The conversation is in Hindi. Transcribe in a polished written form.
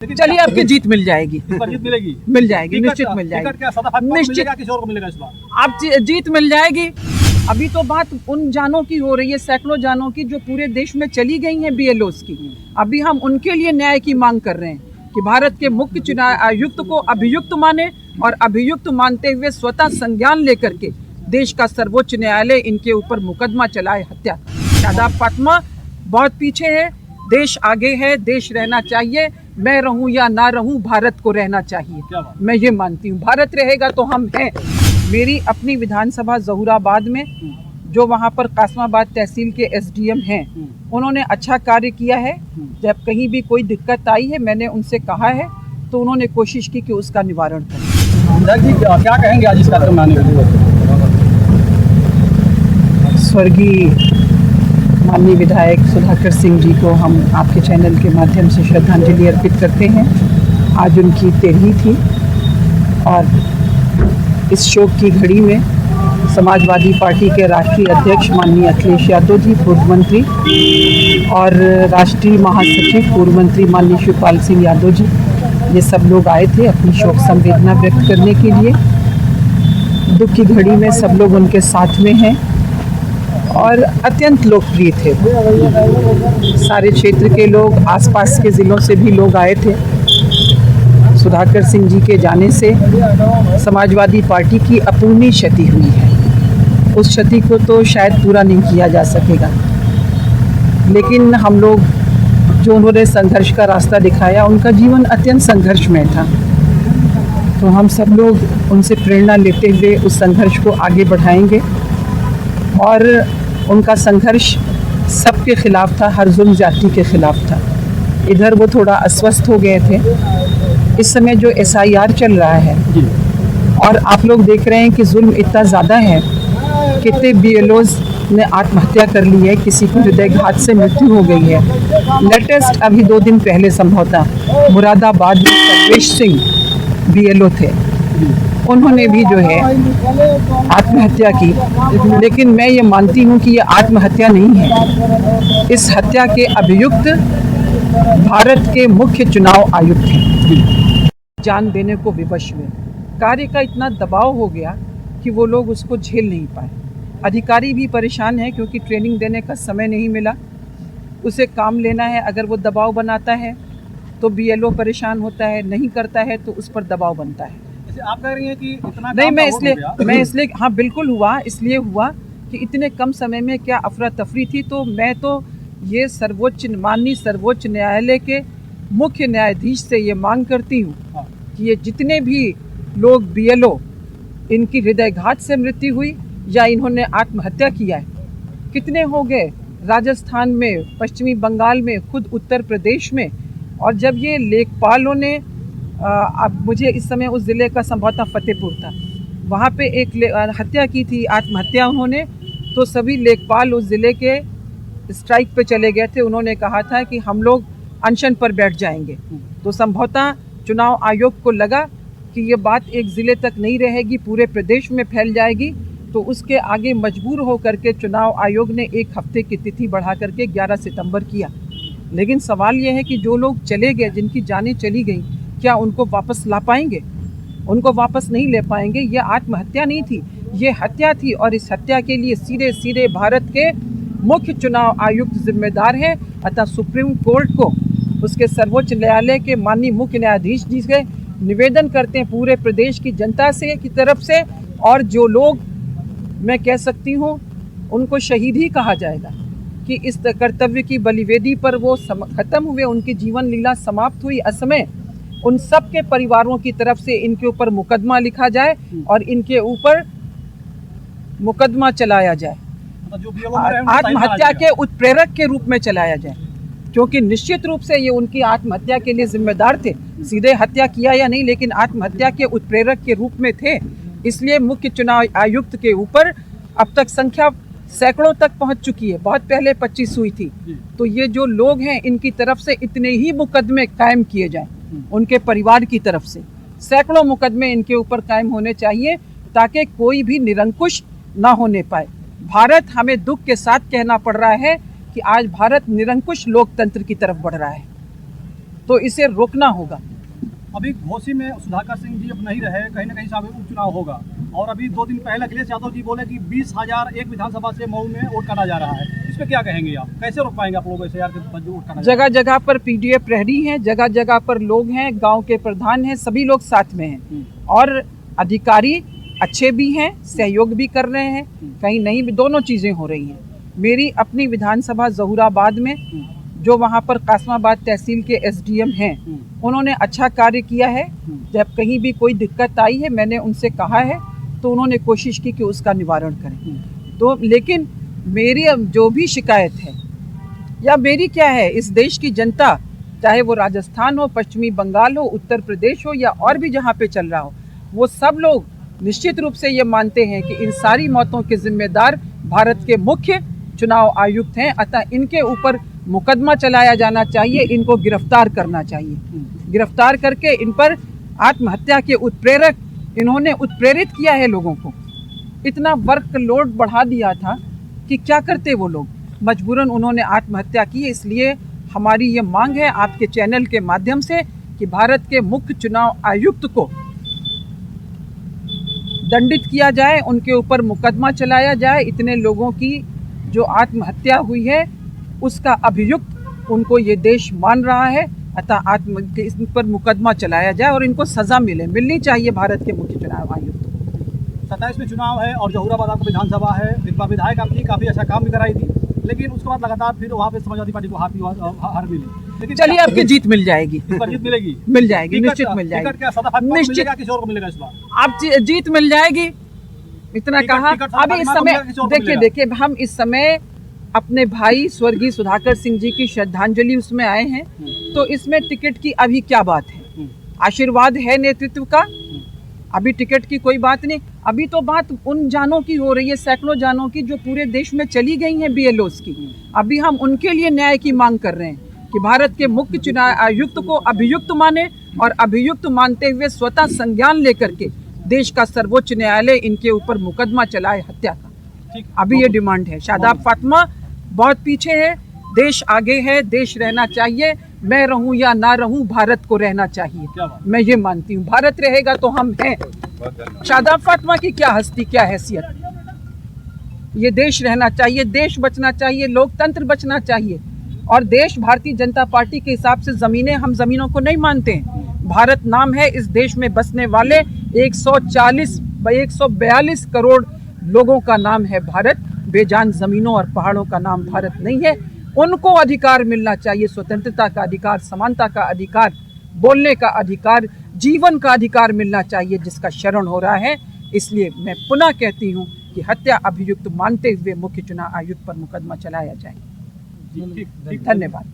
चलिए आपकी जीत मिल जाएगी। जीत मिलेगी, मिल जाएगी, निश्चित मिल जाएगी, निश्चित किसी और को मिलेगा इस बार? आप जीत मिल जाएगी। अभी तो बात उन जानों की हो रही है, सैकड़ों जानों की, जो पूरे देश में चली गई हैं BLOs की। अभी हम उनके लिए न्याय की मांग कर रहे हैं कि भारत के मुख्य चुनाव आयुक्त को अभियुक्त माने और अभियुक्त मानते हुए स्वतः संज्ञान लेकर के देश का सर्वोच्च न्यायालय इनके ऊपर मुकदमा चलाए हत्या। शादाब फातिमा बहुत पीछे है, देश आगे है, देश रहना चाहिए। मैं रहूं या ना रहूं, भारत को रहना चाहिए। मैं ये मानती हूँ, भारत रहेगा तो हम हैं। मेरी अपनी विधानसभा जहूराबाद में जो वहाँ पर कासमाबाद तहसील के SDM हैं, उन्होंने अच्छा कार्य किया है। जब कहीं भी कोई दिक्कत आई है, मैंने उनसे कहा है तो उन्होंने कोशिश की कि उसका निवारण करें। क्या कहेंगे आज इस कार्यक्रम में आने के लिए? स्वर्गीय माननीय विधायक सुधाकर सिंह जी को हम आपके चैनल के माध्यम से श्रद्धांजलि अर्पित करते हैं। आज उनकी 13वीं थी और इस शोक की घड़ी में समाजवादी पार्टी के राष्ट्रीय अध्यक्ष माननीय अखिलेश यादव जी, पूर्व मंत्री, और राष्ट्रीय महासचिव पूर्व मंत्री माननीय शिवपाल सिंह यादव जी, ये सब लोग आए थे अपनी शोक संवेदना व्यक्त करने के लिए। दुख की घड़ी में सब लोग उनके साथ में हैं और अत्यंत लोकप्रिय थे। सारे क्षेत्र के लोग, आसपास के ज़िलों से भी लोग आए थे। सुधाकर सिंह जी के जाने से समाजवादी पार्टी की अपूर्णीय क्षति हुई है। उस क्षति को तो शायद पूरा नहीं किया जा सकेगा, लेकिन हम लोग जो उन्होंने संघर्ष का रास्ता दिखाया, उनका जीवन अत्यंत संघर्षमय था। तो हम सब लोग उनसे प्रेरणा लेते हुए उस संघर्ष को आगे बढ़ाएंगे। और उनका संघर्ष सबके खिलाफ था, हर जुल्म जाति के खिलाफ था। इधर वो थोड़ा अस्वस्थ हो गए थे। इस समय जो SIR चल रहा है और आप लोग देख रहे हैं कि जुल्म इतना ज़्यादा है, कितने BLOs ने आत्महत्या कर ली है, किसी को हृदयघात से मृत्यु हो गई है। लेटेस्ट अभी 2 दिन पहले संभवतः मुरादाबाद में सर्वेश सिंह BLO थे, उन्होंने भी जो है आत्महत्या की। लेकिन मैं ये मानती हूँ कि ये आत्महत्या नहीं है। इस हत्या के अभियुक्त भारत के मुख्य चुनाव आयुक्त हैं। जान देने को विवश हुए। कार्य का इतना दबाव हो गया कि वो लोग उसको झेल नहीं पाए। अधिकारी भी परेशान हैं क्योंकि ट्रेनिंग देने का समय नहीं मिला, उसे काम लेना है। अगर वो दबाव बनाता है तो BLO परेशान होता है, नहीं करता है तो उस पर दबाव बनता है। आप कह रही हैं कि इतना नहीं, मैं इसलिए हाँ बिल्कुल हुआ, इसलिए हुआ कि इतने कम समय में क्या अफरा तफरी थी। तो मैं तो ये माननीय सर्वोच्च न्यायालय के मुख्य न्यायाधीश से ये मांग करती हूँ कि ये जितने भी लोग BLO इनकी हृदयघात से मृत्यु हुई या इन्होंने आत्महत्या किया है, कितने हो गए राजस्थान में, पश्चिमी बंगाल में, खुद उत्तर प्रदेश में। और जब ये लेखपालों ने अब मुझे इस समय उस ज़िले का संभवतः फतेहपुर था, वहाँ पे एक हत्या की थी, आत्महत्या उन्होंने, तो सभी लेखपाल उस ज़िले के स्ट्राइक पे चले गए थे। उन्होंने कहा था कि हम लोग अनशन पर बैठ जाएंगे। तो संभवतः चुनाव आयोग को लगा कि ये बात एक ज़िले तक नहीं रहेगी, पूरे प्रदेश में फैल जाएगी। तो उसके आगे मजबूर होकर के चुनाव आयोग ने 1 हफ्ते की तिथि बढ़ा करके 11 सितंबर किया। लेकिन सवाल ये है कि जो लोग चले गए, जिनकी जानें चली गई, क्या उनको वापस ला पाएंगे? उनको वापस नहीं ले पाएंगे। ये आत्महत्या नहीं थी, ये हत्या थी। और इस हत्या के लिए सीधे सीधे भारत के मुख्य चुनाव आयुक्त जिम्मेदार हैं। अतः सुप्रीम कोर्ट को, उसके सर्वोच्च न्यायालय के माननीय मुख्य न्यायाधीश जी से निवेदन करते हैं, पूरे प्रदेश की जनता से की तरफ से, और जो लोग मैं कह सकती हूँ उनको शहीद ही कहा जाएगा कि इस कर्तव्य की बलिवेदी पर वो ख़त्म हुए, उनकी जीवन लीला समाप्त हुई असमय, उन सब के परिवारों की तरफ से इनके ऊपर मुकदमा लिखा जाए और इनके ऊपर मुकदमा चलाया जाए, आत्महत्या के उत्प्रेरक के रूप में चलाया जाए। क्योंकि निश्चित रूप से ये उनकी आत्महत्या के लिए जिम्मेदार थे, सीधे हत्या किया या नहीं, लेकिन आत्महत्या के उत्प्रेरक के रूप में थे। इसलिए मुख्य चुनाव आयुक्त के ऊपर अब तक संख्या सैकड़ों तक पहुंच चुकी है। बहुत पहले 25 हुई थी। तो ये जो लोग हैं, इनकी तरफ से इतने ही मुकदमे कायम किए जाएं, उनके परिवार की तरफ से सैकड़ों मुकदमे इनके ऊपर कायम होने चाहिए, ताकि कोई भी निरंकुश ना होने पाए। भारत, हमें दुख के साथ कहना पड़ रहा है कि आज भारत निरंकुश लोकतंत्र की तरफ बढ़ रहा है। तो इसे रोकना होगा। अभी घोसी में सुधाकर सिंह जी अब नहीं रहे, कहीं ना कहीं साहब उपचुनाव होगा, और अभी 2 दिन पहले अखिलेश यादव जी बोले कि 20,000 एक विधानसभा से मऊ में वोट काटा जा रहा है। इस पर क्या कहेंगे आप, कैसे रोक पाएंगे आप लोग ऐसे यार वोट काटा? जगह जगह पर पीडीएफ प्रहरी हैं, जगह जगह पर लोग हैं, गांव के प्रधान हैं, सभी लोग साथ में हैं और अधिकारी अच्छे भी हैं, सहयोग भी कर रहे हैं, कहीं नहीं भी, दोनों चीज़ें हो रही हैं। मेरी अपनी विधानसभा जहूराबाद में जो वहाँ पर कासमाबाद तहसील के एसडीएम हैं, उन्होंने अच्छा कार्य किया है। जब कहीं भी कोई दिक्कत आई है मैंने उनसे कहा है तो उन्होंने कोशिश की कि उसका निवारण करें। तो लेकिन मेरी जो भी शिकायत है या मेरी क्या है, इस देश की जनता, चाहे वो राजस्थान हो, पश्चिमी बंगाल हो, उत्तर प्रदेश हो या और भी जहाँ पे चल रहा हो, वो सब लोग निश्चित रूप से ये मानते हैं कि इन सारी मौतों के जिम्मेदार भारत के मुख्य चुनाव आयुक्त हैं। अतः इनके ऊपर मुकदमा चलाया जाना चाहिए, इनको गिरफ्तार करना चाहिए। गिरफ्तार करके इन पर आत्महत्या के उत्प्रेरक, इन्होंने उत्प्रेरित किया है लोगों को। इतना वर्कलोड बढ़ा दिया था कि क्या करते वो लोग, मजबूरन उन्होंने आत्महत्या की। इसलिए हमारी ये मांग है आपके चैनल के माध्यम से कि भारत के मुख्य चुनाव आयुक्त को दंडित किया जाए, उनके ऊपर मुकदमा चलाया जाए। इतने लोगों की जो आत्महत्या हुई है उसका अभियुक्त उनको ये देश मान रहा है, अतः इस पर मुकदमा चलाया जाए और इनको सजा मिलनी चाहिए भारत के मुख्य चुनाव आयुक्त को। 27 में चुनाव है और जहूराबाद आपको विधानसभा है, एक बार विधायक आपकी काफ़ी अच्छा काम भी कराई थी, लेकिन उसके बाद लगातार फिर वहाँ पे समाजवादी पार्टी को हार मिली। लेकिन चलिए आपकी जीत मिल जाएगी, जीत मिलेगी, मिल जाएगी, निश्चित मिल जाएगी, निश्चित किसी और को मिलेगा इस बार? आप जीत मिल जाएगी, इतना कहा। अभी इस समय देखिए हम इस समय अपने भाई स्वर्गीय सुधाकर सिंह जी की श्रद्धांजलि उसमें आए हैं, तो इसमें टिकट की अभी क्या बात है? आशीर्वाद है नेतृत्व का, अभी टिकट की कोई बात नहीं। अभी तो बात उन जानों की हो रही है, सैकड़ों जानों की जो पूरे देश में चली गई हैं बीएलओस की। अभी हम उनके लिए न्याय की मांग कर रहे हैं कि भारत के मुख्य चुनाव आयुक्त को अभियुक्त माने और अभियुक्त मानते हुए स्वतः संज्ञान लेकर के देश का सर्वोच्च न्यायालय इनके ऊपर मुकदमा चलाए हत्या का। अभी ये डिमांड है। शादाब फातिमा बहुत पीछे है, देश आगे है, देश रहना चाहिए। मैं रहूं या ना रहूं, भारत को रहना चाहिए। मैं ये मानती हूँ, भारत रहेगा तो हम हैं। शादाब फातिमा की क्या हस्ती, क्या हैसियत। ये देश रहना चाहिए, देश बचना चाहिए, लोकतंत्र बचना चाहिए। और देश भारतीय जनता पार्टी के हिसाब से जमीनें, हम जमीनों को नहीं मानते हैं। भारत नाम है, इस देश में बसने वाले 142 करोड़ लोगों का नाम है भारत। बेजान जमीनों और पहाड़ों का नाम भारत नहीं है। उनको अधिकार मिलना चाहिए, स्वतंत्रता का अधिकार, समानता का अधिकार, बोलने का अधिकार, जीवन का अधिकार मिलना चाहिए, जिसका शरण हो रहा है। इसलिए मैं पुनः कहती हूँ कि हत्या अभियुक्त मानते हुए मुख्य चुनाव आयुक्त पर मुकदमा चलाया जाए। ठीक, धन्यवाद।